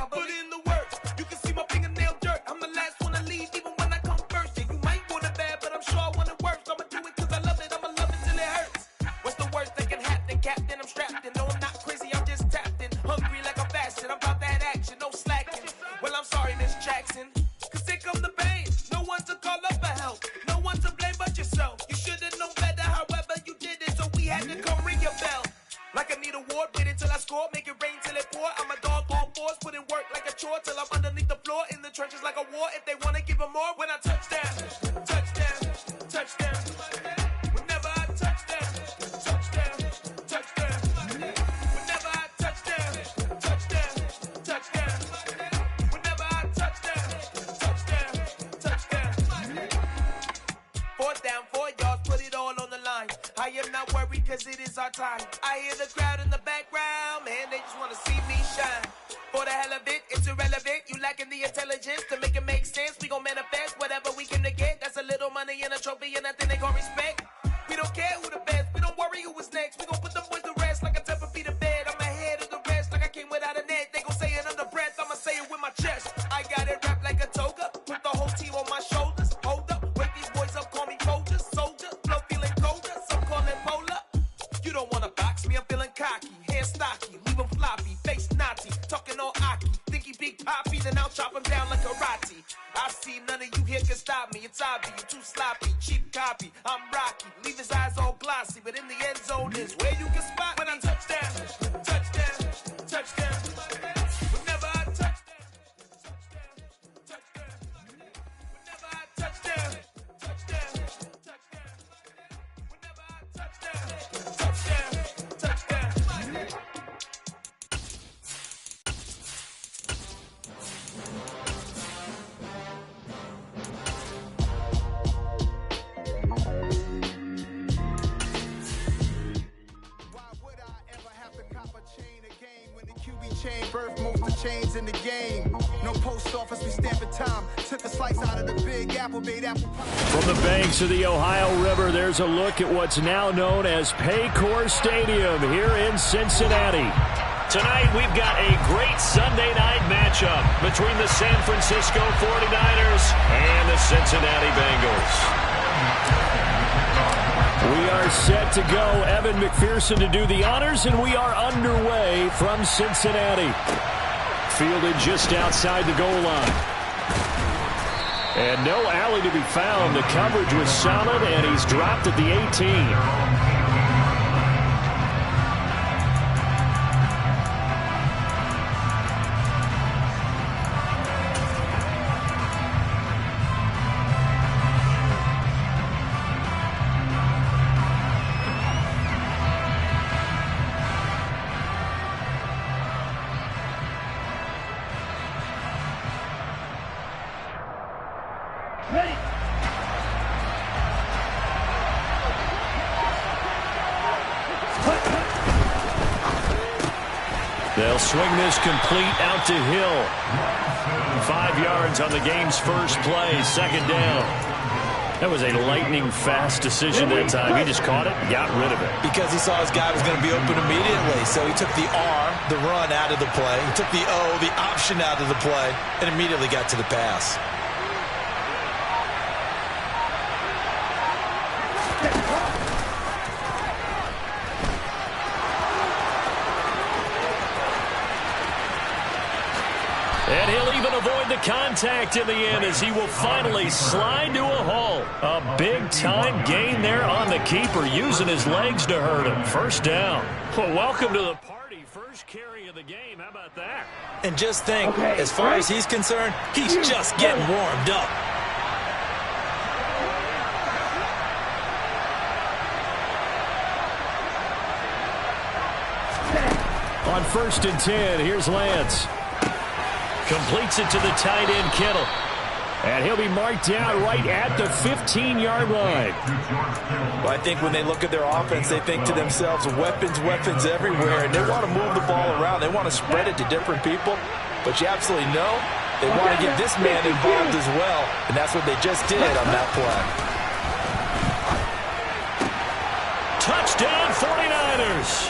I put in the work. You can see my fingernail dirt. I'm the last one to leave, even when I come first. Yeah, you might want it bad, but I'm sure I want it worse. I'ma do it cause I love it. I'ma love it till it hurts. What's the worst that can happen, Captain? I'm strapped in. No, I'm not crazy, I'm just tapped in. Hungry like I'm fasting. I'm about that action, no slacking. Well, I'm sorry, Miss Jackson. Cause here come the pain. No one to call up for help. No one to blame but yourself. You should've known better, however you did it. So we had to come ring your bell. Like I need a award, wait until I score. Make it rain till it pour. I'm a dog on fours, put in work like a chore. Till I'm underneath the floor, in the trenches like a war. If they wanna give them more, when I touch down, touchdown, touchdown. Whenever I touch down, touchdown, touchdown. Whenever I touch down, touchdown, touchdown. Whenever I touch down, touchdown, touchdown. 4th down, 4 yards, put it all on the line. I am not worried cause it is our time. I hear the crowd in the background, man, they just wanna see me shine. For the hell of it, it's irrelevant. You lacking the intelligence to make it make sense. We gon' manifest whatever we came to get. That's a little money and a trophy and nothing they gon' respect. We don't care who the best, we don't worry who was next. We gon' put them boys to rest like a temper feet of bed. I'm ahead of the rest like I came without a net. They gon' say it under breath, I'ma say it with my chest. I got it wrapped like a toga, put the whole team on my shoulders. Hold up, wake these boys up, call me Folger, soldier. Flow feeling colder, some call it polar. You don't wanna box me, I'm feeling cocky. Hair stocky, leave him floppy, face naughty. Talking all aki, think he big poppy, then I'll chop him down like karate. I see none of you here can stop me. It's obvious, you too sloppy, cheap copy. I'm Rocky, leave his eyes all glossy, but in the end zone is where you can spot when I touch down, touchdown, touchdown. Whenever I touch down, touchdown, touchdown. Whenever I touch down, touchdown, touchdown. Whenever I touch down, touchdown, touchdown. Chain birth most of chains in the game. No post office, we stamping time. Took a slice out of the big apple, made apple pie. From the banks of the Ohio River, there's a look at what's now known as Paycor Stadium here in Cincinnati. Tonight, we've got a great Sunday night matchup between the San Francisco 49ers and the Cincinnati Bengals. We are set to go. Evan McPherson to do the honors, and we are underway from Cincinnati. Fielded just outside the goal line. And no alley to be found. The coverage was solid, and he's dropped at the 18. They'll swing this complete out to Hill. 5 yards on the game's first play, 2nd down. That was a lightning-fast decision that time. He just caught it and got rid of it. Because he saw his guy was going to be open immediately. So he took the R, the run, out of the play. He took the O, the option, out of the play, and immediately got to the pass. And he'll even avoid the contact in the end as he will finally slide to a halt. A big-time gain there on the keeper, using his legs to hurt him. 1st down. Well, welcome to the party. First carry of the game. How about that? And just think, as far as he's concerned, he's just getting warmed up. On 1st and 10, here's Lance. Completes it to the tight end, Kittle. And he'll be marked down right at the 15-yard line. Well, I think when they look at their offense, they think to themselves, weapons, weapons everywhere. And they want to move the ball around. They want to spread it to different people. But you absolutely know they want to get this man involved as well. And that's what they just did on that play. Touchdown, 49ers.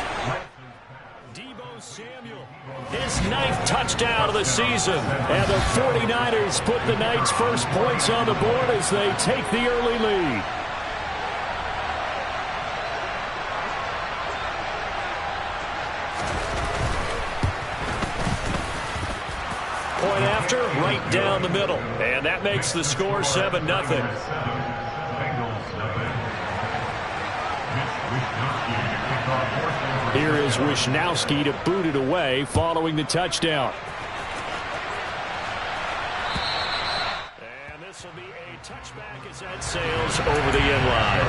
Deebo Samuel, his 9th touchdown of the season. And the 49ers put the Knights' first points on the board as they take the early lead. Point after, right down the middle. And that makes the score 7-0. Here is Wishnowsky to boot it away following the touchdown. And this will be a touchback as that sails over the end line.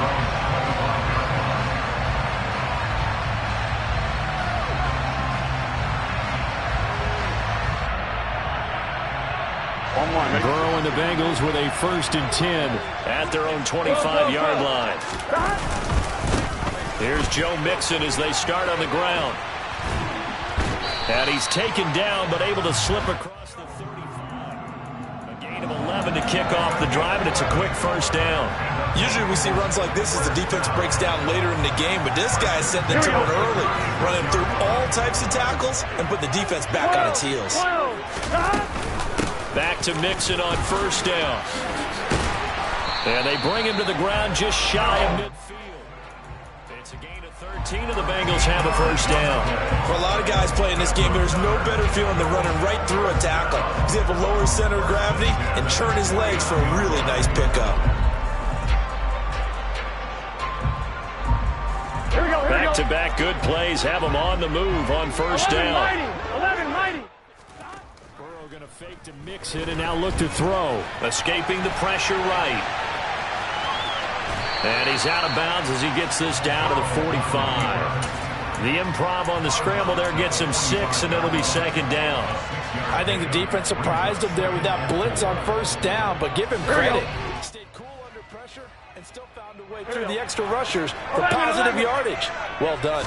Burrow and the Bengals with a 1st and 10 at their own 25-yard line. Here's Joe Mixon as they start on the ground. And he's taken down but able to slip across the 35. A gain of 11 to kick off the drive, and it's a quick 1st down. Usually we see runs like this as the defense breaks down later in the game, but this guy is setting the tone early, running through all types of tackles and put the defense back on its heels. Back to Mixon on 1st down. And they bring him to the ground just shy of midfield. It's a gain of 13, and the Bengals have a 1st down. For a lot of guys playing this game, there's no better feeling than running right through a tackle. He's able to lower his center of gravity and churn his legs for a really nice pickup. Back-to-back good plays have him on the move on 1st down. Going to fake to mix it and now look to throw. Escaping the pressure right. And he's out of bounds as he gets this down to the 45. The improv on the scramble there gets him 6, and it'll be 2nd down. I think the defense surprised him there with that blitz on 1st down, but give him credit. He stayed cool under pressure and still found a way through the extra rushers for positive yardage. Well done.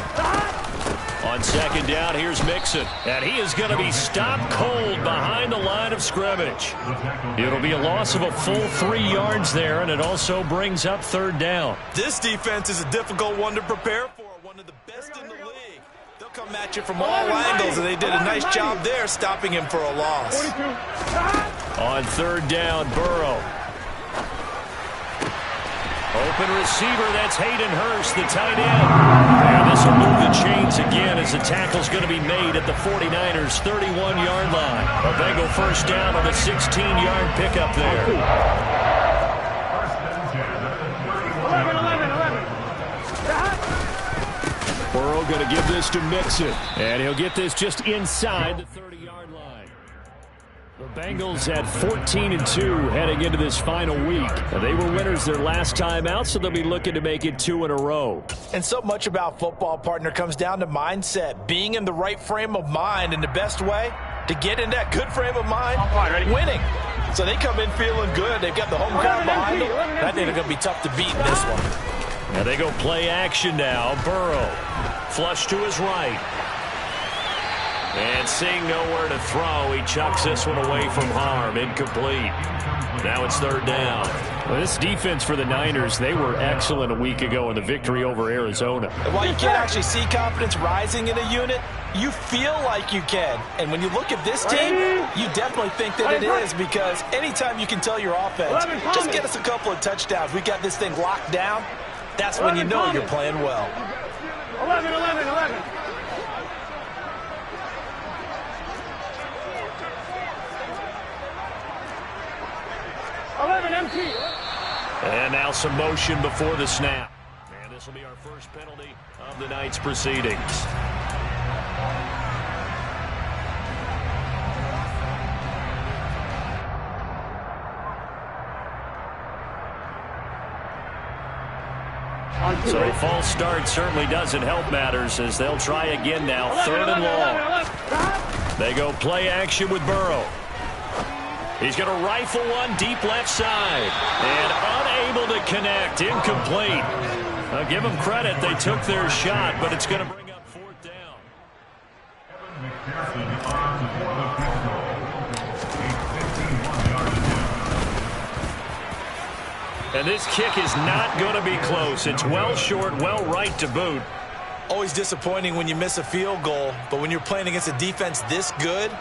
On 2nd down, here's Mixon. And he is going to be stopped cold behind the line of scrimmage. It'll be a loss of a full 3 yards there, and it also brings up 3rd down. This defense is a difficult one to prepare for, one of the best in the league. They'll come at you from all angles, and they did a nice job there stopping him for a loss. On 3rd down, Burrow. Open receiver, that's Hayden Hurst, the tight end. And this will move the chains again as the tackle's going to be made at the 49ers' 31-yard line. A Bengal 1st down on a 16-yard pickup there. 11. Burrow going to give this to Mixon. And he'll get this just inside the 30-yard line. The Bengals at 14-2 heading into this final week. They were winners their last time out, so they'll be looking to make it 2 in a row. And so much about football, partner, comes down to mindset, being in the right frame of mind, and the best way to get in that good frame of mind, winning. So they come in feeling good. They've got the home crowd behind them. I think they're going to be tough to beat in this one. Now they go play action now. Burrow, flush to his right. And seeing nowhere to throw, he chucks this one away from harm. Incomplete. Now it's 3rd down. Well, this defense for the Niners, they were excellent a week ago in the victory over Arizona. And while you can't actually see confidence rising in a unit, you feel like you can. And when you look at this team, you definitely think that it is, because anytime you can tell your offense, just get us a couple of touchdowns, we got this thing locked down, that's when you know you're playing well. 11. And now some motion before the snap. And this will be our first penalty of the night's proceedings. So a false start certainly doesn't help matters as they'll try again now. 3rd and long. They go play action with Burrow. He's going to rifle one deep left side. And unable to connect. Incomplete. Give them credit. They took their shot, but it's going to bring up 4th down. And this kick is not going to be close. It's well short, well right to boot. Always disappointing when you miss a field goal, but when you're playing against a defense this good,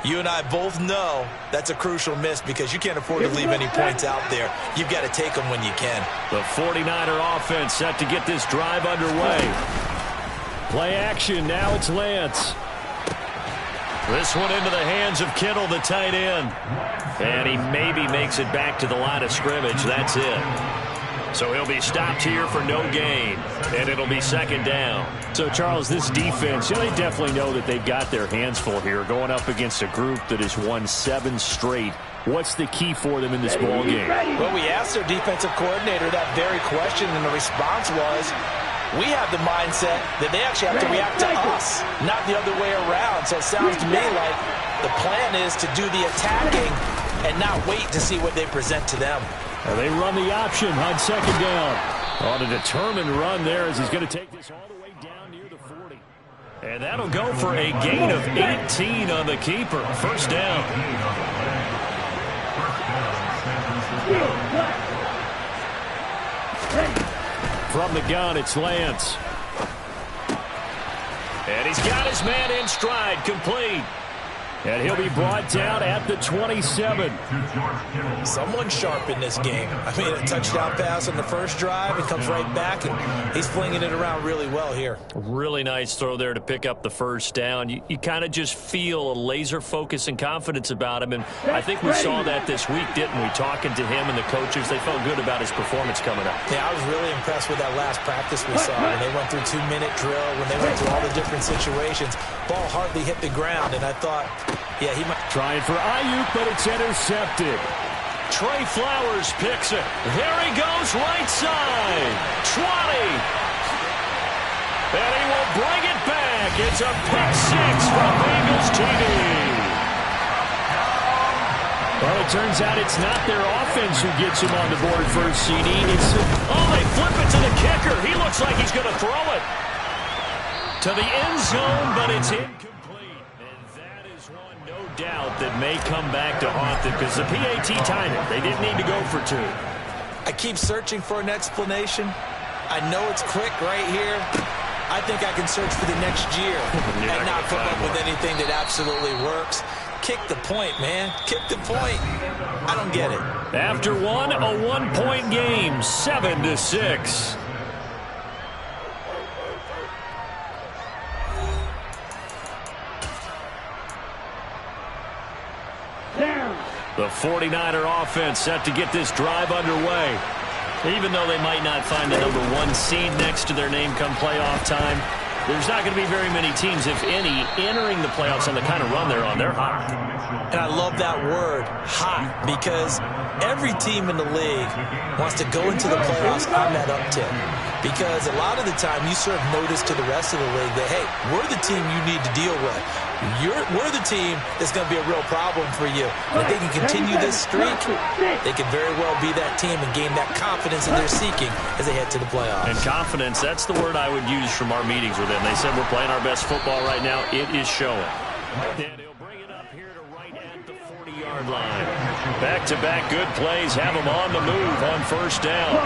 you and I both know that's a crucial miss because you can't afford to leave any points out there. You've got to take them when you can. The 49er offense set to get this drive underway. Play action, now it's Lance. This one into the hands of Kittle, the tight end. And he maybe makes it back to the line of scrimmage. That's it. So he'll be stopped here for no gain. And it'll be second down. So, Charles, this defense, they definitely know that they've got their hands full here going up against a group that has won 7 straight. What's the key for them in this ball game? Well, we asked their defensive coordinator that very question, and the response was, we have the mindset that they actually have to react to us, not the other way around. So it sounds to me like the plan is to do the attacking and not wait to see what they present to them. And they run the option on second down. On a determined run there as he's going to take this all the way down near the 40. And that'll go for a gain of 18 on the keeper. First down. From the gun, it's Lance. And he's got his man in stride, complete. And he'll be brought down at the 27. Someone sharp in this game. I mean, a touchdown pass on the first drive. It comes right back, and he's flinging it around really well here. Really nice throw there to pick up the first down. You kind of just feel a laser focus and confidence about him, and I think we saw that this week, didn't we? Talking to him and the coaches, they felt good about his performance coming up. Yeah, I was really impressed with that last practice we saw. When they went through 2-minute drill, when they went through all the different situations, ball hardly hit the ground, and I thought, yeah, he might. Trying for Ayuk, but it's intercepted. Trey Flowers picks it. There he goes, right side. 20. And he will bring it back. It's a pick six from Bengals TV. Well, it turns out it's not their offense who gets him on the board first, CD. They flip it to the kicker. He looks like he's going to throw it to the end zone, but it's incomplete. Doubt that may come back to haunt them because the PAT timed it. They didn't need to go for 2. I keep searching for an explanation. I know it's quick right here. I think I can search for the next year and not come up with anything that absolutely works. Kick the point, man. Kick the point. I don't get it. After one, a 1-point game, 7-6. The 49er offense set to get this drive underway. Even though they might not find the number 1 seed next to their name come playoff time, there's not going to be very many teams, if any, entering the playoffs on the kind of run they're on. They're hot. And I love that word, hot, because every team in the league wants to go into the playoffs on that uptick. Because a lot of the time you serve notice to the rest of the league that, hey, we're the team you need to deal with. We're the team that's going to be a real problem for you. And if they can continue this streak, they could very well be that team and gain that confidence that they're seeking as they head to the playoffs. And confidence, that's the word I would use from our meetings with them. They said we're playing our best football right now. It is showing. And he'll bring it up here to right at the 40-yard line. Back-to-back good plays have them on the move on first down.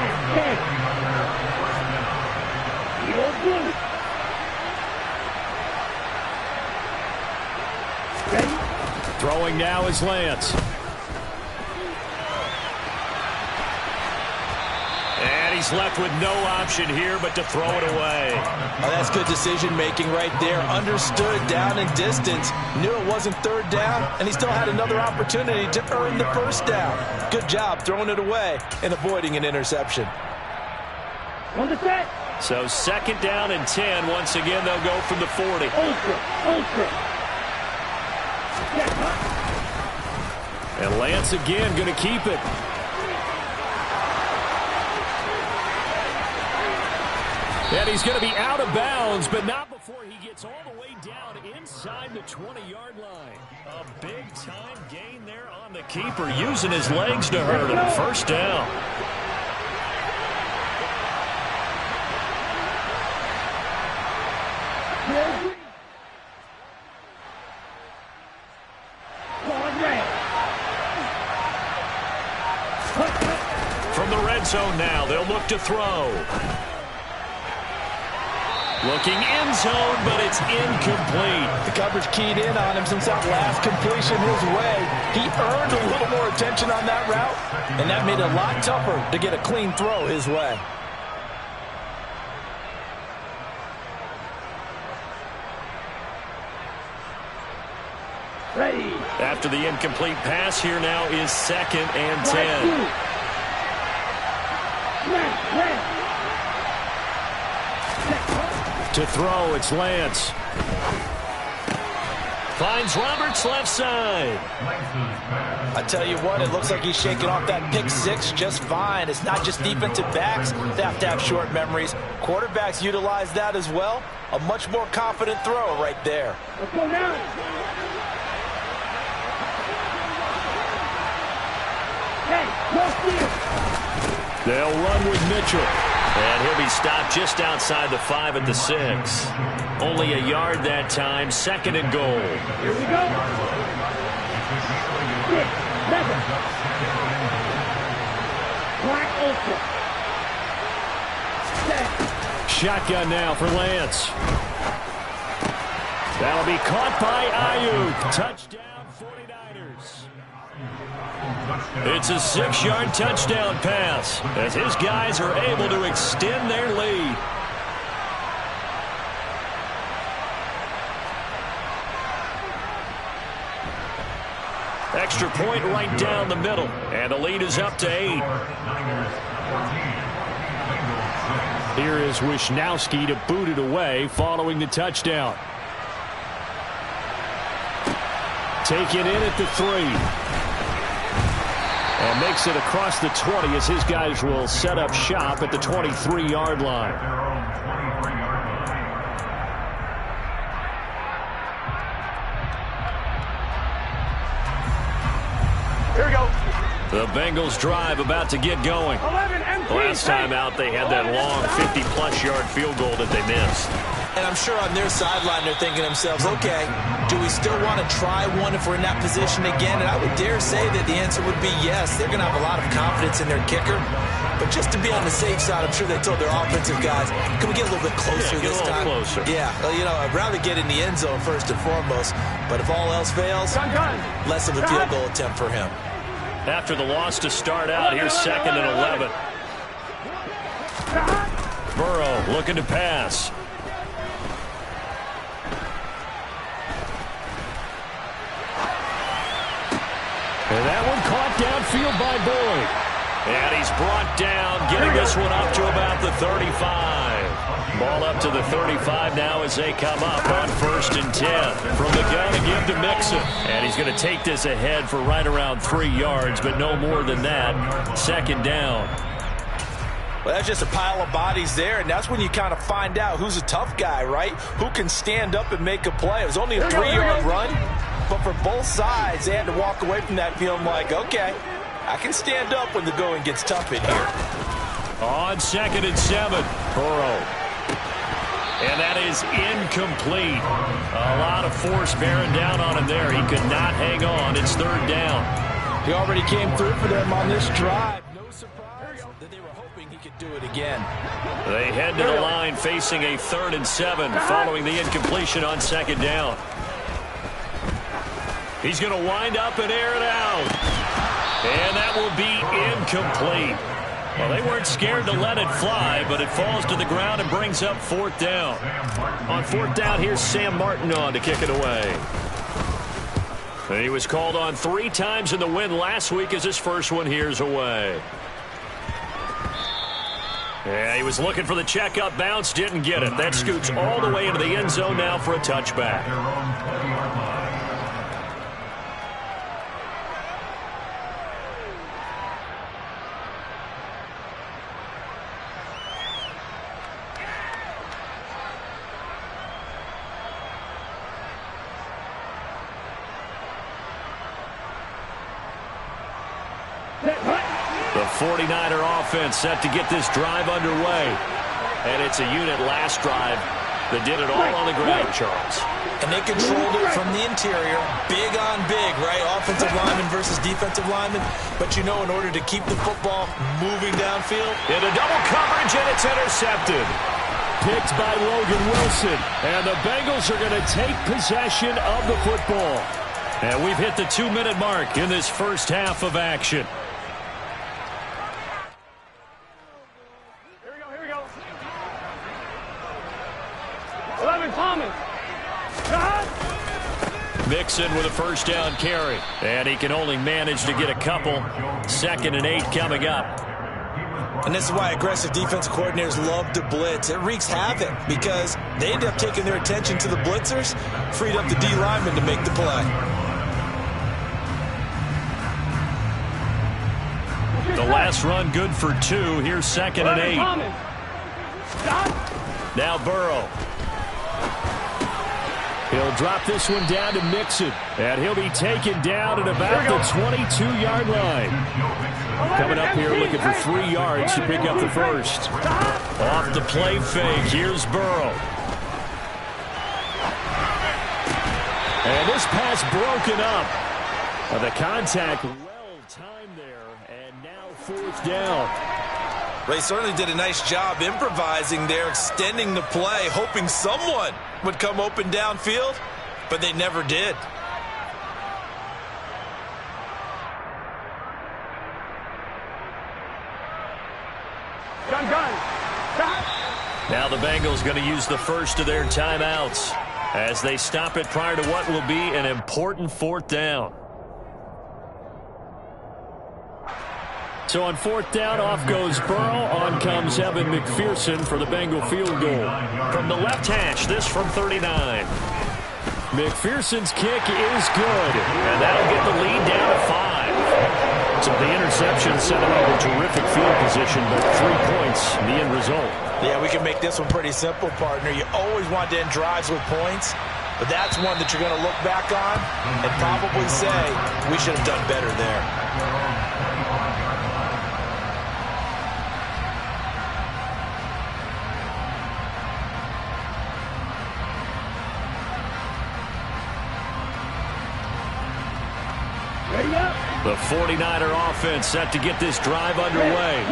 Throwing now is Lance. And he's left with no option here but to throw it away. Oh, that's good decision-making right there. Understood down and distance. Knew it wasn't third down, and he still had another opportunity to earn the first down. Good job throwing it away and avoiding an interception. On the set. So second down and 10. Once again, they'll go from the 40. Ultra. And Lance again going to keep it. And he's going to be out of bounds, but not before he gets all the way down inside the 20-yard line. A big-time gain there on the keeper, using his legs to hurt him. First down. From the red zone now, they'll look to throw. Looking end zone, but it's incomplete. The coverage keyed in on him since that last completion his way. He earned a little more attention on that route, and that made it a lot tougher to get a clean throw his way. Ready. After the incomplete pass, here now is 2nd and 10. To throw, it's Lance. Finds Roberts left side. I tell you what, it looks like he's shaking off that pick six just fine. It's not just defensive backs that have to have short memories. Quarterbacks utilize that as well. A much more confident throw right there. Let's go now. Hey, no fear. They'll run with Mitchell. And he'll be stopped just outside the 5 at the 6. Only a yard that time, 2nd and goal. Here we go. 6, 7. Black ultra. Shotgun now for Lance. That'll be caught by Ayuk. Touchdown 49ers. It's a 6-yard touchdown pass as his guys are able to extend their lead. Extra point right down the middle, and the lead is up to 8. Here is Wisnowski to boot it away following the touchdown. Taken in at the 3. And makes it across the 20 as his guys will set up shop at the 23-yard line. Here we go. The Bengals drive about to get going. 11 empty. Last time out, they had that long 50-plus yard field goal that they missed. And I'm sure on their sideline they're thinking to themselves, okay, do we still want to try one if we're in that position again? And I would dare say that the answer would be yes. They're going to have a lot of confidence in their kicker. But just to be on the safe side, I'm sure they told their offensive guys, can we get a little bit closer this time? Closer. Yeah, well, you know, I'd rather get in the end zone first and foremost. But if all else fails, less of a field goal attempt for him. After the loss to start out, here's 2nd and 11. Burrow looking to pass. And that one caught downfield by Boyd. And he's brought down, getting this one up to about the 35. Ball up to the 35 now as they come up on 1st and 10. From the gun to give to Mixon. And he's going to take this ahead for right around 3 yards, but no more than that. 2nd down. Well, that's just a pile of bodies there, and that's when you kind of find out who's a tough guy, right? Who can stand up and make a play. It was only a 3-yard run, but for both sides, they had to walk away from that feeling like, okay, I can stand up when the going gets tough in here. On 2nd and 7, Burrow. And that is incomplete. A lot of force bearing down on him there. He could not hang on. It's 3rd down. He already came through for them on this drive. No surprise that they were hoping he could do it again. They head to the line facing a 3rd and 7 following the incompletion on 2nd down. He's going to wind up and air it out. And that will be incomplete. Well, they weren't scared to let it fly, but it falls to the ground and brings up 4th down. On 4th down, here's Sam Martin on to kick it away. And he was called on 3 times in the win last week as his first one here's away. Yeah, he was looking for the checkup bounce, didn't get it. That scoots all the way into the end zone now for a touchback. The 49er offense set to get this drive underway. And it's a unit last drive that did it all on the ground, Charles. And they controlled it from the interior. Big on big, right? Offensive lineman versus defensive lineman. But you know, in order to keep the football moving downfield. Into double coverage, and it's intercepted. picked by Logan Wilson. And the Bengals are going to take possession of the football. And we've hit the 2-minute mark in this first half of action. Here we go. 11 Thomas. Mixon with a first down carry. And he can only manage to get a couple. 2nd and 8 coming up. And this is why aggressive defensive coordinators love to blitz. It wreaks havoc because they end up taking their attention to the blitzers, freed up the D lineman to make the play. The last run good for 2. Here's 2nd and 8. Now Burrow. He'll drop this one down to Mixon. And he'll be taken down at about the 22-yard line. Coming up here looking for 3 yards to pick up the first. Off the play fake. Here's Burrow. And this pass broken up. The contact well timed there. And now 4th down. They certainly did a nice job improvising there, extending the play, hoping someone would come open downfield, but they never did. Now the Bengals going to use the first of their timeouts as they stop it prior to what will be an important 4th down. So on 4th down, off goes Burrow. On comes Evan McPherson for the Bengal field goal. From the left hash, this from 39. McPherson's kick is good, and that'll get the lead down to 5. So the interception set him up a terrific field position, but 3 points, the end result. Yeah, we can make this one pretty simple, partner. You always want to end drives with points, but that's one that you're going to look back on and probably say, we should have done better there. The 49er offense set to get this drive underway.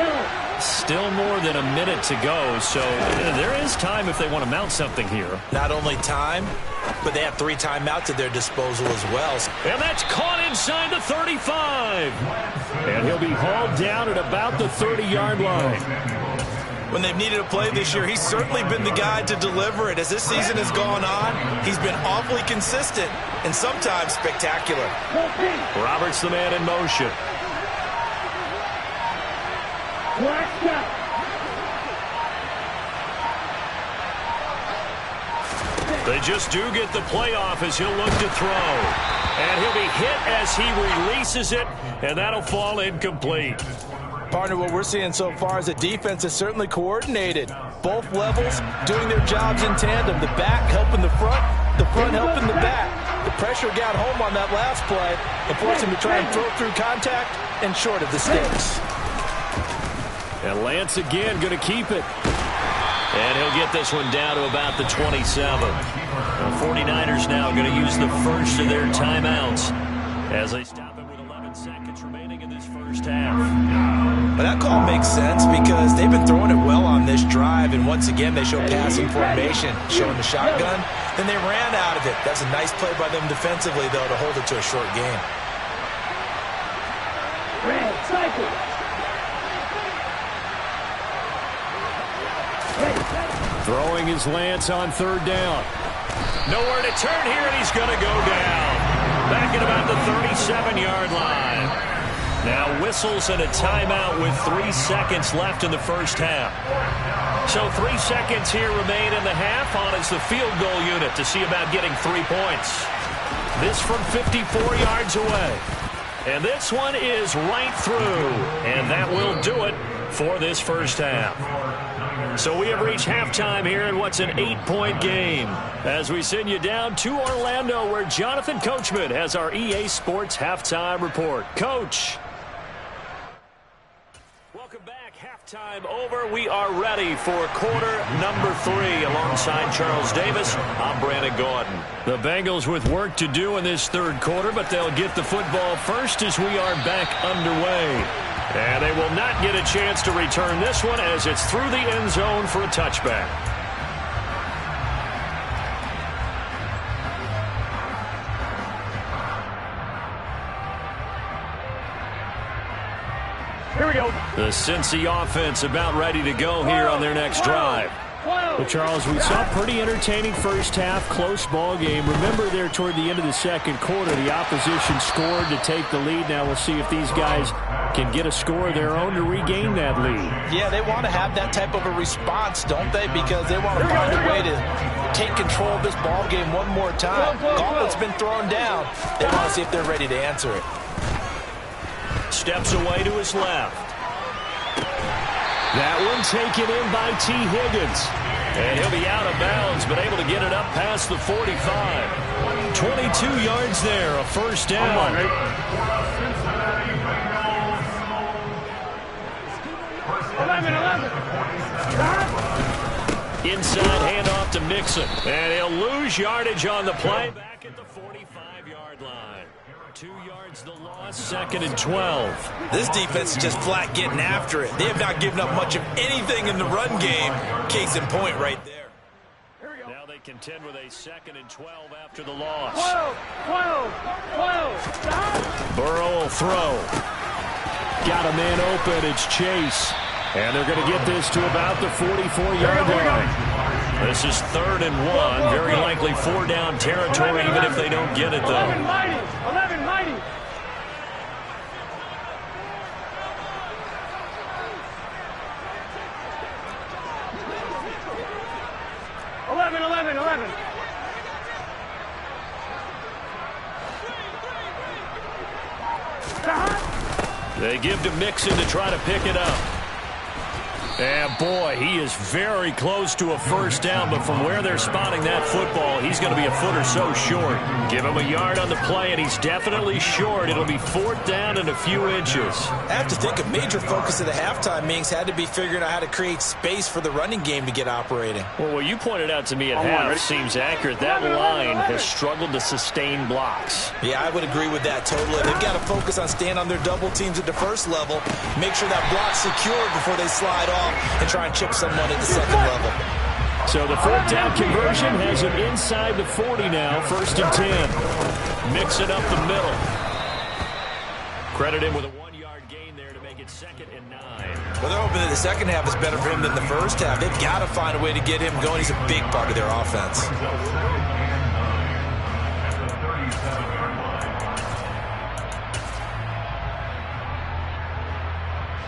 Still more than a minute to go, so there is time if they want to mount something here. Not only time, but they have 3 timeouts at their disposal as well. And that's caught inside the 35. And he'll be hauled down at about the 30-yard line. When they've needed a play this year, he's certainly been the guy to deliver it. As this season has gone on, he's been awfully consistent and sometimes spectacular. Roberts the man in motion. They just do get the play off as he'll look to throw. And he'll be hit as he releases it, and that'll fall incomplete. Partner, what we're seeing so far is the defense is certainly coordinated. Both levels doing their jobs in tandem. The back helping the front helping the back. The pressure got home on that last play and forced him to try and throw through contact and short of the sticks. And Lance again going to keep it. And he'll get this one down to about the 27. The 49ers now going to use the first of their timeouts as they stop it with 11 seconds remaining in this first half. But that call makes sense because they've been throwing it well on this drive, and once again they show passing formation, showing the shotgun. Then they ran out of it. That's a nice play by them defensively, though, to hold it to a short game. Red, cycle. Throwing his Lance on 3rd down. Nowhere to turn here, and he's going to go down. Back at about the 37-yard line. Now whistles and a timeout with 3 seconds left in the first half. So 3 seconds here remain in the half on as the field goal unit to see about getting 3 points. This from 54 yards away. And this one is right through. And that will do it for this first half. So we have reached halftime here in what's an 8-point game as we send you down to Orlando where Jonathan Coachman has our EA Sports Halftime Report. Coach. Welcome back. Halftime over. We are ready for quarter number 3 alongside Charles Davis. I'm Brandon Gordon. The Bengals with work to do in this 3rd quarter, but they'll get the football first as we are back underway. And they will not get a chance to return this one as it's through the end zone for a touchback. Here we go. The Cincy offense about ready to go here on their next drive. Well, Charles, we saw a pretty entertaining first half, close ball game. Remember there toward the end of the second quarter, the opposition scored to take the lead. Now we'll see if these guys can get a score of their own to regain that lead. Yeah, they want to have that type of a response, don't they? Because they want to find a way to take control of this ball game one more time. Gauntlet's been thrown down. They want to see if they're ready to answer it. Steps away to his left. That one taken in by T. Higgins. And he'll be out of bounds, but able to get it up past the 45. 22 yards there, a first down. Inside handoff to Mixon. And he'll lose yardage on the play. Back at the 45-yard line. 2 yards the loss, 2nd and 12. This defense is just flat getting after it. They have not given up much of anything in the run game. Case in point right there. Now they contend with a 2nd and 12 after the loss. 12. Burrow will throw. Got a man open. It's Chase. And they're going to get this to about the 44-yard line. This is 3rd and 1. Very likely 4-down territory, even if they don't get it, though. 11 mighty. 11. They give to Mixon to try to pick it up. And boy, he is very close to a first down, but from where they're spotting that football, he's going to be a foot or so short. Give him a yard on the play, and he's definitely short. It'll be 4th down and a few inches. I have to think a major focus of the halftime meetings had to be figuring out how to create space for the running game to get operating. Well, what you pointed out to me at half seems accurate. That line has struggled to sustain blocks. Yeah, I would agree with that totally. They've got to focus on staying on their double teams at the first level, make sure that block's secured before they slide off and try and chip someone at the second level. So the 4th down conversion has him inside the 40 now, 1st and 10. Mix it up the middle. Credit him with a 1-yard gain there to make it 2nd and 9. Well, they're hoping that the second half is better for him than the first half. They've got to find a way to get him going. He's a big part of their offense.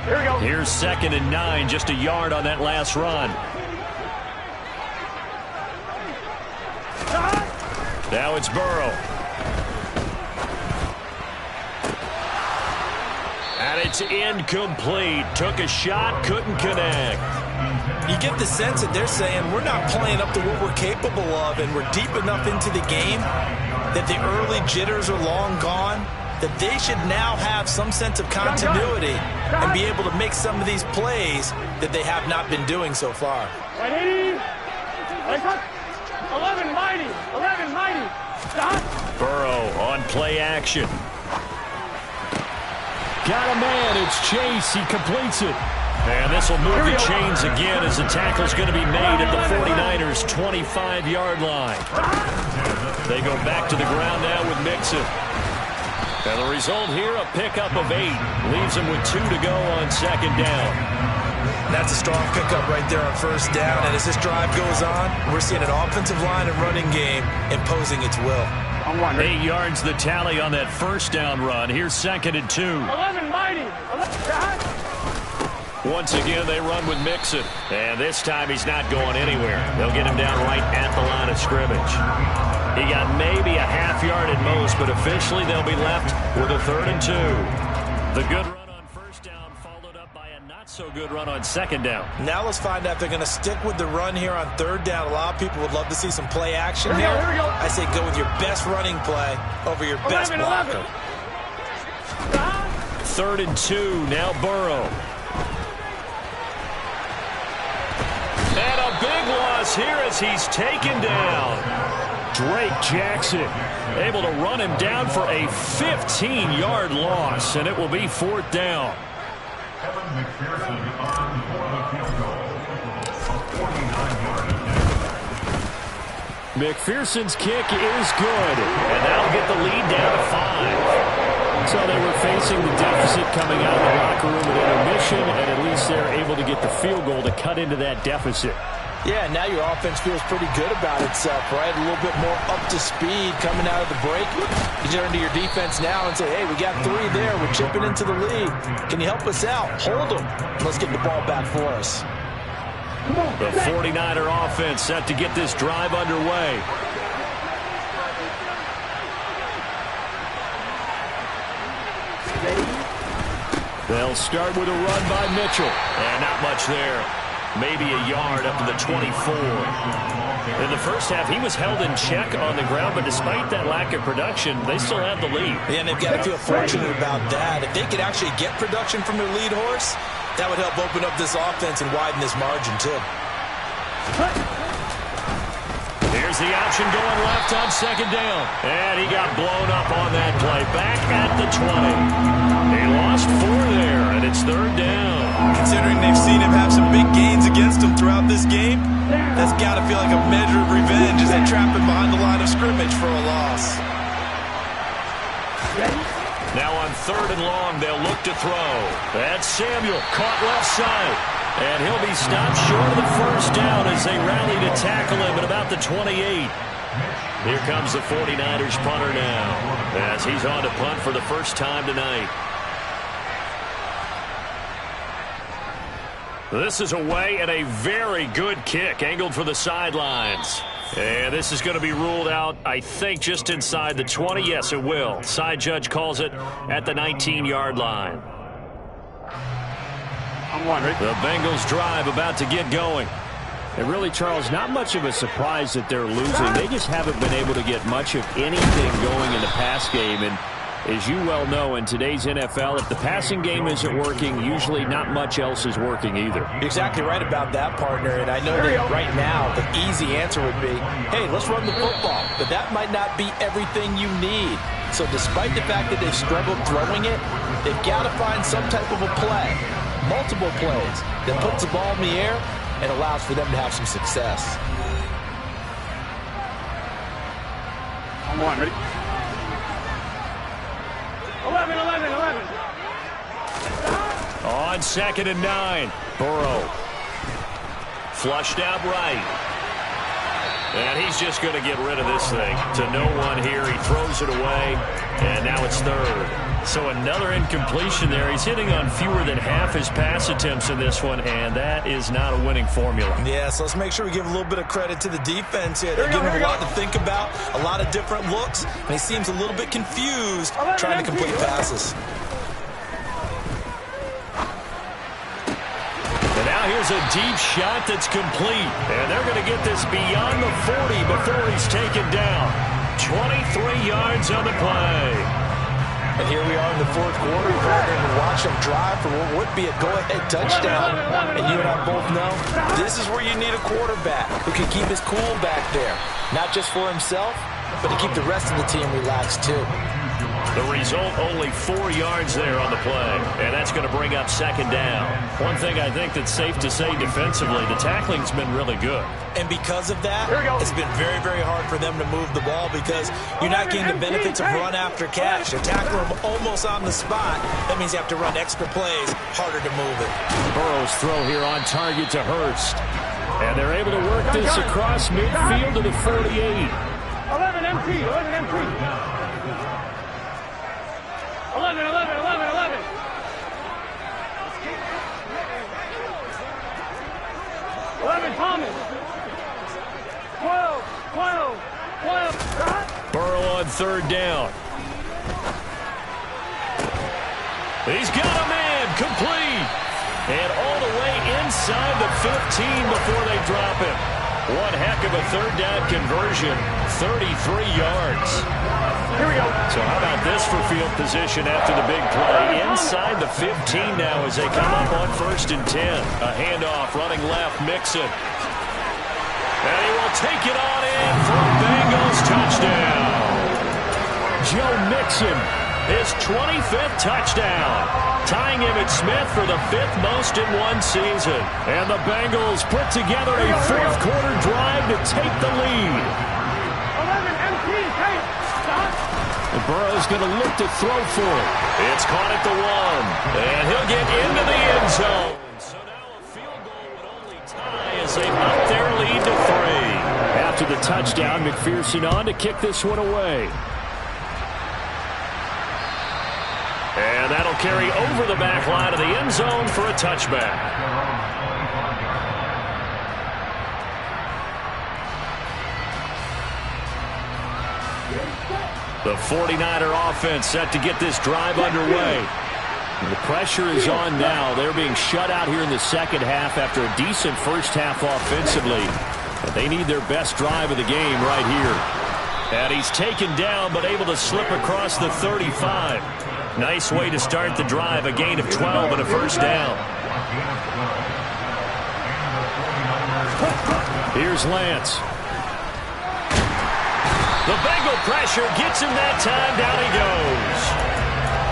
Here we go. Here's 2nd and 9, just a yard on that last run. Now it's Burrow. And it's incomplete. Took a shot, couldn't connect. You get the sense that they're saying we're not playing up to what we're capable of, and we're deep enough into the game that the early jitters are long gone, that they should now have some sense of continuity and be able to make some of these plays that they have not been doing so far. 11 mighty. Stop. Burrow on play action. Got a man. It's Chase. He completes it. And this will move the chains again as the tackle's going to be made at the 49ers' 25-yard line. They go back to the ground now with Mixon. And the result here, a pickup of 8. Leaves him with 2 to go on 2nd down. That's a strong pickup right there on 1st down. And as this drive goes on, we're seeing an offensive line and running game imposing its will. 8 yards the tally on that 1st down run. Here's 2nd and 2. 11 mighty. Once again, they run with Mixon. And this time he's not going anywhere. They'll get him down right at the line of scrimmage. He got maybe a half yard at most, but officially they'll be left with a 3rd and 2. The good run on 1st down followed up by a not-so-good run on 2nd down. Now let's find out if they're going to stick with the run here on 3rd down. A lot of people would love to see some play action here. Here we go. I say go with your best running play over your best blocker. 3rd and 2, now Burrow. And a big loss here as he's taken down. Drake Jackson able to run him down for a 15-yard loss, and it will be 4th down. McPherson's kick is good, and that'll get the lead down to 5. So they were facing the deficit coming out of the locker room at intermission, and at least they're able to get the field goal to cut into that deficit. Yeah, now your offense feels pretty good about itself, right? A little bit more up to speed coming out of the break. You turn to your defense now and say, hey, we got 3 there. We're chipping into the lead. Can you help us out? Hold them. Let's get the ball back for us. The 49er offense set to get this drive underway. They'll start with a run by Mitchell. And not much there. Maybe a yard up to the 24. In the first half, he was held in check on the ground, but despite that lack of production, they still have the lead. Yeah, and they've got to feel fortunate about that. If they could actually get production from their lead horse, that would help open up this offense and widen this margin, too. Here's the option going left on second down. And he got blown up on that play. Back at the 20. He lost 4 there, and it's third down. Considering they've seen him have some big gains against them throughout this game, that's got to feel like a measure of revenge as they trap him behind the line of scrimmage for a loss. Now on third and long, they'll look to throw. That's Samuel, caught left side. And he'll be stopped short of the first down as they rally to tackle him at about the 28. Here comes the 49ers punter now as he's on to punt for the first time tonight. This is away and a very good kick angled for the sidelines. And this is going to be ruled out, I think, just inside the 20. Yes, it will. Side judge calls it at the 19-yard line. The Bengals drive about to get going. And really, Charles, not much of a surprise that they're losing. They just haven't been able to get much of anything going in the pass game. And as you well know, in today's NFL, if the passing game isn't working, usually not much else is working either. You're exactly right about that, partner. And I know that right now the easy answer would be, hey, let's run the football. But that might not be everything you need. So despite the fact that they've struggled throwing it, they've got to find some type of a play, multiple plays, that puts the ball in the air and allows for them to have some success. I'm on, ready? 11. On 2nd and 9, Burrow. Flushed out right. And he's just going to get rid of this thing. To no one here. He throws it away. And now it's third. So another incompletion there. He's hitting on fewer than half his pass attempts in this one, and that is not a winning formula. Yeah, so let's make sure we give a little bit of credit to the defense here. They're giving him a lot to think about, a lot of different looks, and he seems a little bit confused trying to complete passes. And now here's a deep shot that's complete. And they're going to get this beyond the 40 before he's taken down. 23 yards on the play. And here we are in the fourth quarter. We've been watching them drive for what would be a go-ahead touchdown. And you and I both know this is where you need a quarterback who can keep his cool back there. Not just for himself, but to keep the rest of the team relaxed too. The result, only 4 yards there on the play. And that's going to bring up second down. One thing I think that's safe to say defensively, the tackling's been really good. And because of that, it's been very, very hard for them to move the ball because you're not getting the benefits of run after catch. You're tackling them almost on the spot. That means you have to run extra plays, harder to move it. Burrow's throw here on target to Hurst. And they're able to work this across midfield to the 48. 11 empty. 11. 11, Thomas. 12. Burrow on third down. He's got a man, complete. And all the way inside the 15 before they drop him. One heck of a third down conversion, 33 yards. Here we go. So how about this for field position after the big play? Inside the 15 now as they come up on 1st and 10. A handoff running left, Mixon. And he will take it on in for a Bengals touchdown. Joe Mixon, his 25th touchdown, tying Emmitt Smith for the 5th most in one season. And the Bengals put together a fourth quarter drive to take the lead. 11 empty. Hey, stop. Burrow's going to look to throw for it. It's caught at the 1, and he'll get into the end zone. So now a field goal would only tie as they up their lead to 3. After the touchdown, McPherson on to kick this one away. And that'll carry over the back line of the end zone for a touchback. The 49er offense set to get this drive underway. The pressure is on now. They're being shut out here in the second half after a decent first half offensively. But they need their best drive of the game right here. And he's taken down but able to slip across the 35. Nice way to start the drive. A gain of 12 and a first down. Here's Lance. The Bengal pressure gets him that time. Down he goes.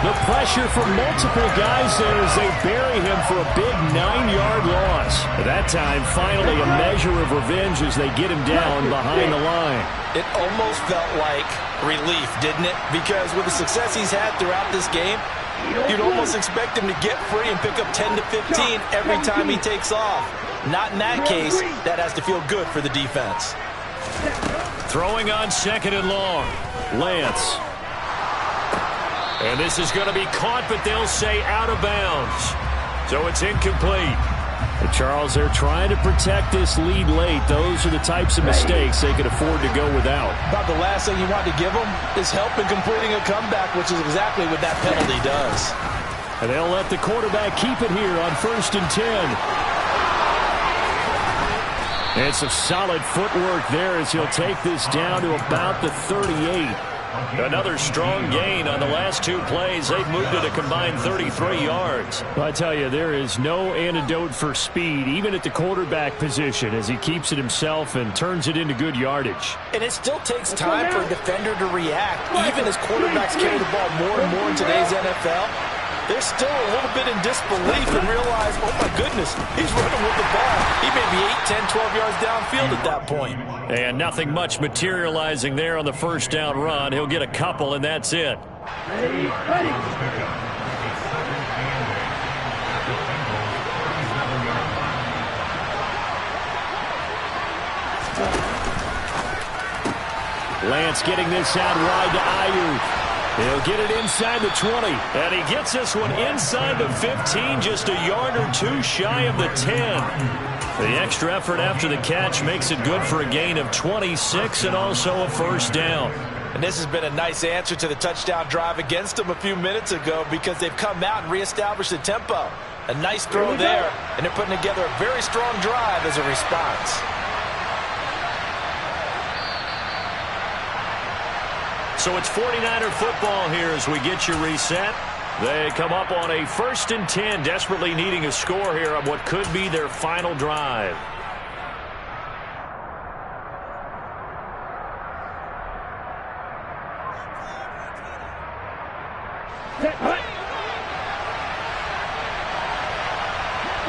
The pressure from multiple guys there as they bury him for a big 9-yard loss. That time, finally, a measure of revenge as they get him down behind the line. It almost felt like relief, didn't it? Because with the success he's had throughout this game, you'd almost expect him to get free and pick up 10 to 15 every time he takes off. Not in that case. That has to feel good for the defense. Throwing on 2nd and long. Lance. And this is going to be caught, but they'll say out of bounds. So it's incomplete. And Charles, they're trying to protect this lead late. Those are the types of mistakes they could afford to go without. About the last thing you want to give them is help in completing a comeback, which is exactly what that penalty does. And they'll let the quarterback keep it here on 1st and 10. And some solid footwork there as he'll take this down to about the 38. Another strong gain on the last 2 plays. They've moved it a combined 33 yards. I tell you, there is no antidote for speed, even at the quarterback position, as he keeps it himself and turns it into good yardage. And it still takes time for a defender to react. Even as quarterbacks carry the ball more and more in today's NFL, they're still a little bit in disbelief and realize, oh my goodness, he's running with the ball. He may be 8, 10, 12 yards downfield at that point. And nothing much materializing there on the first down run. He'll get a couple, and that's it. Ready. Lance getting this out wide to Ayuk. He'll get it inside the 20. And he gets this one inside the 15, just a yard or 2 shy of the 10. The extra effort after the catch makes it good for a gain of 26 and also a first down. And this has been a nice answer to the touchdown drive against them a few minutes ago because they've come out and reestablished the tempo. A nice throw there, and they're putting together a very strong drive as a response. So it's 49er football here as we get you reset. They come up on a 1st and 10, desperately needing a score here on what could be their final drive. Set, hut.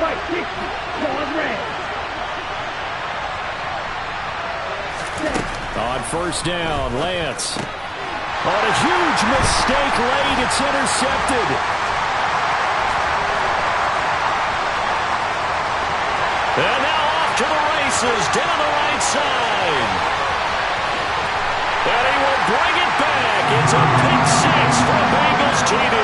Right, 60. Pause, red. On first down, Lance. On a huge mistake late, it's intercepted. And now off to the races, down the right side. And he will bring it back. It's a pick 6 for Bengals TD.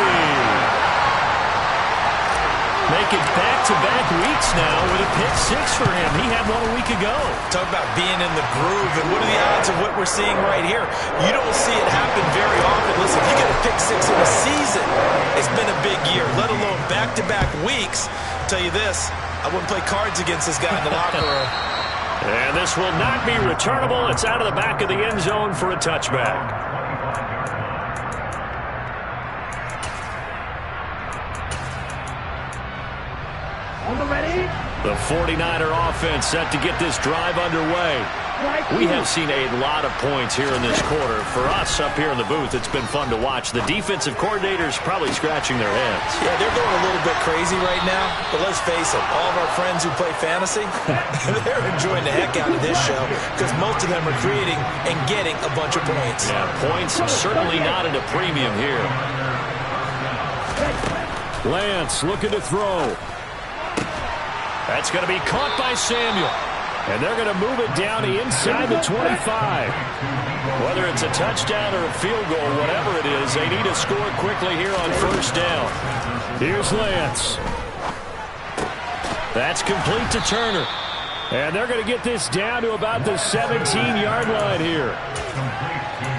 Making back-to-back weeks now with a pick 6 for him. He had one a week ago. Talk about being in the groove, and what are the odds of what we're seeing right here? You don't see it happen very often. Listen, if you get a pick 6 in a season, it's been a big year, let alone back-to-back weeks. I'll tell you this, I wouldn't play cards against this guy in the locker room. And this will not be returnable. It's out of the back of the end zone for a touchback. On the ready. The 49er offense set to get this drive underway. We have seen a lot of points here in this quarter. For us up here in the booth, it's been fun to watch. The defensive coordinators probably scratching their heads. Yeah, they're going a little bit crazy right now. But let's face it, all of our friends who play fantasy, they're enjoying the heck out of this show because most of them are creating and getting a bunch of points. Yeah, points certainly not at a premium here. Lance looking to throw. That's going to be caught by Samuel. And they're going to move it down to inside the 25. Whether it's a touchdown or a field goal, whatever it is, they need to score quickly here on first down. Here's Lance. That's complete to Turner. And they're going to get this down to about the 17-yard line here.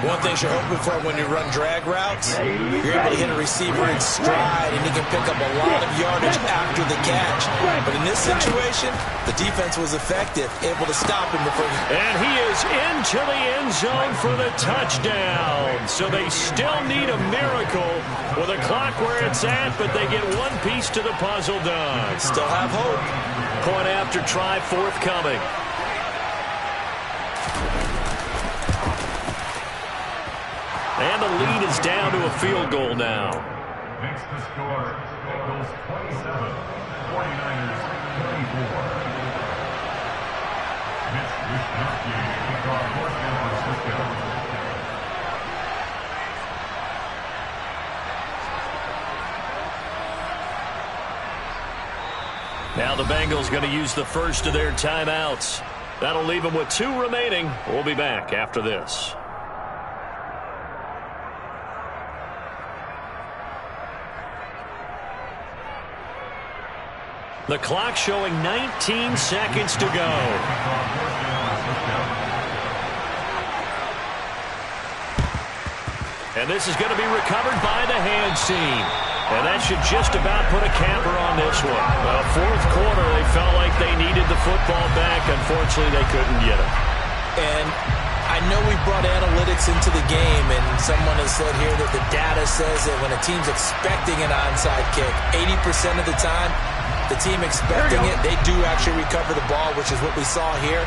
One thing you're hoping for when you run drag routes, you're able to hit a receiver in stride, and he can pick up a lot of yardage after the catch. But in this situation, the defense was effective, able to stop him before he... And he is into the end zone for the touchdown. So they still need a miracle with a clock where it's at, but they get one piece to the puzzle done. Still have hope. Point after try forthcoming. And the lead is down to a field goal now. Makes the score Bengals 27, 49ers 24. Mitch Wishnowsky from North San Francisco. Now the Bengals going to use the first of their timeouts. That'll leave them with 2 remaining. We'll be back after this. The clock showing 19 seconds to go. And this is going to be recovered by the hands team. And that should just about put a capper on this one. Well, fourth quarter, they felt like they needed the football back. Unfortunately, they couldn't get it. And I know we brought analytics into the game, and someone has said here that the data says that when a team's expecting an onside kick, 80% of the time, the team expecting it, they do actually recover the ball, which is what we saw here.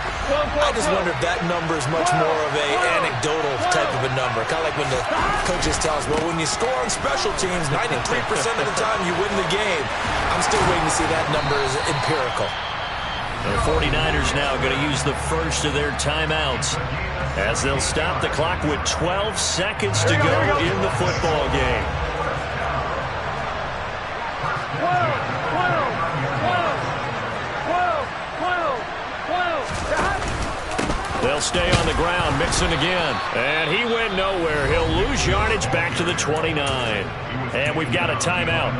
I just wonder if that number is much more of a anecdotal type of a number. Kind of like when the coaches tell us, well, when you score on special teams, 93% of the time you win the game. I'm still waiting to see that number is empirical. The 49ers now going to use the first of their timeouts as they'll stop the clock with 12 seconds to go in the football game. They'll stay on the ground, mixing again. And he went nowhere. He'll lose yardage back to the 29. And we've got a timeout.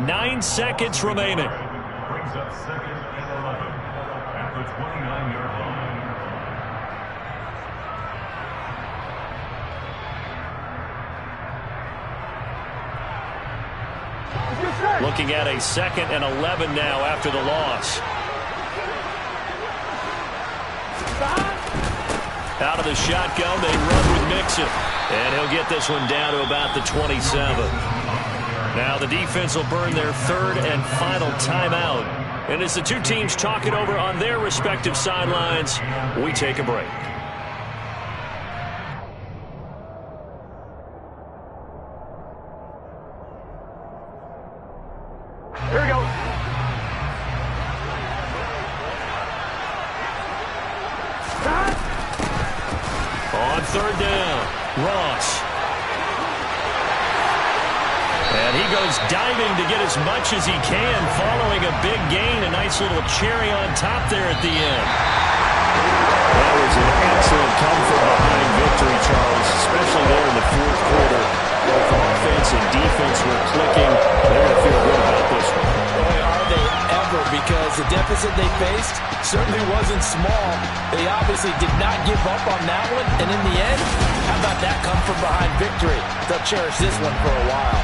9 seconds remaining. Brings up 2nd and 11 at the 29-yard line. Looking at a 2nd and 11 now after the loss. Out of the shotgun, they run with Mixon. And he'll get this one down to about the 27. Now the defense will burn their 3rd and final timeout. And as the two teams talk it over on their respective sidelines, we take a break. Here we go. On 3rd down, Ross. And he goes diving to get as much as he can, following a big gain. A nice little cherry on top there at the end. That was an excellent come-from-behind victory, Charles, especially there in the 4th quarter. Both offense and defense were clicking. They're going to feel good about this one. Boy, are they ever, because the deficit they faced certainly wasn't small. They obviously did not give up on that one, and in the end, how about that come-from-behind victory? They'll cherish this one for a while.